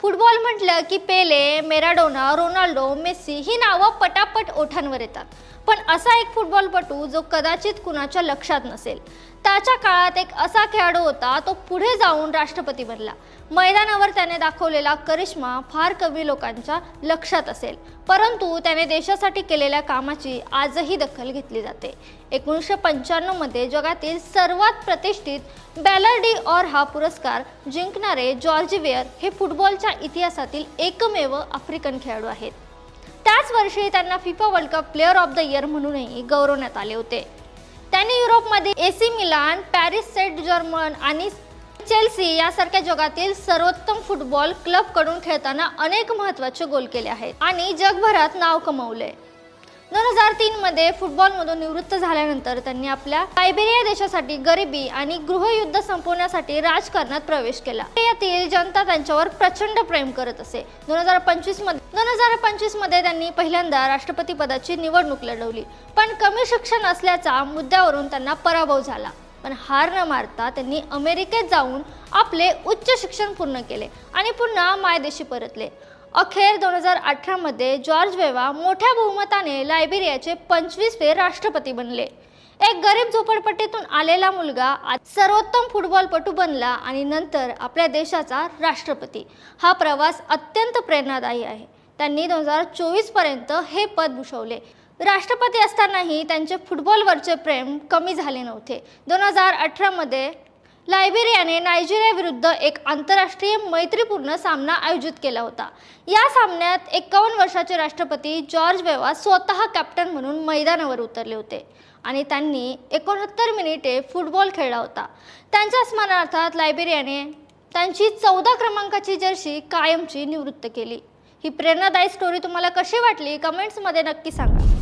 Football म्हटलं की पेले, Maradona, Ronaldo, Messi ही नावं पटापट ओठांवर येतात. पण असा एक फुटबॉलपटू जो कदाचित कुणाच्या लक्षात नसेल. त्याच्या काळात एक असा खेळाडू होता, तो पुढे जाऊन राष्ट्रपती बनला. मैदानावर त्याने दाखवलेला करिश्मा फार कमी लोकांच्या लक्षात असेल, परंतु त्याने देशासाठी केलेल्या कामाची आजही दखल घेतली जाते. 1995 मध्ये जगातील सर्वात प्रतिष्ठित बॅलर डी ऑर हा पुरस्कार जिंकणारे जॉर्ज वेयर हे फुटबॉलच्या इतिहासातील एकमेव आफ्रिकन खेळाडू आहेत. त्याच वर्षी त्यांना FIFA world cup player of the year म्हणूनही गौरवण्यात आले होते. त्यांनी युरोपमध्ये AC Milan, Paris Saint Germain आणि चेल्सी यासारख्या जगातील सर्वोत्तम फुटबॉल क्लबकडून खेळताना अनेक महत्त्वाचे गोल केले आहेत आणि जगभरात नाव कमावले. 2003 मध्ये फुटबॉलमधून निवृत्त झाल्यानंतर त्यांनी आपल्या लायबेरिया देशासाठी गरिबी आणि गृहयुद्ध संपवण्यासाठी राजकारणात प्रवेश केला. यातील जनता त्यांच्यावर प्रचंड प्रेम करत असे. 2025 मध्ये त्यांनी पहिल्यांदा राष्ट्रपती पदाची निवडणूक लढवली, पण कमी शिक्षण असल्याच्या मुद्द्यावरून त्यांना पराभव झाला. पण हार न मारता त्यांनी अमेरिकेत जाऊन आपले उच्च शिक्षण पूर्ण केले आणि पुन्हा मायदेशी परतले. अखेर 2018 मध्ये जॉर्ज वेवा मोठ्या बहुमताने लायबेरियाचे 25वे राष्ट्रपती बनले. एक गरीब झोपडपट्टीतून आलेला मुलगा आज सर्वोत्तम फुटबॉलपटू बनला आणि नंतर आपल्या देशाचा राष्ट्रपती. हा प्रवास अत्यंत प्रेरणादायी आहे. त्यांनी 2024 पर्यंत हे पद भूषवले. राष्ट्रपती असतानाही त्यांचे फुटबॉलवरचे प्रेम कमी झाले नव्हते. 2018 मध्ये लायबेरियाने नायजेरिया विरुद्ध एक आंतरराष्ट्रीय मैत्रीपूर्ण सामना आयोजित केला होता. या सामन्यात 51 वर्षाचे राष्ट्रपती जॉर्ज वेवा स्वतः कॅप्टन म्हणून मैदानावर उतरले होते आणि त्यांनी 69 मिनिटे फुटबॉल खेळला होता. त्यांच्या स्मरणार्थ लायबेरियाने त्यांची 14 क्रमांकाची जर्सी कायमची निवृत्त केली. ही प्रेरणादायी स्टोरी तुम्हाला कशी वाटली कमेंट्समध्ये नक्की सांगा.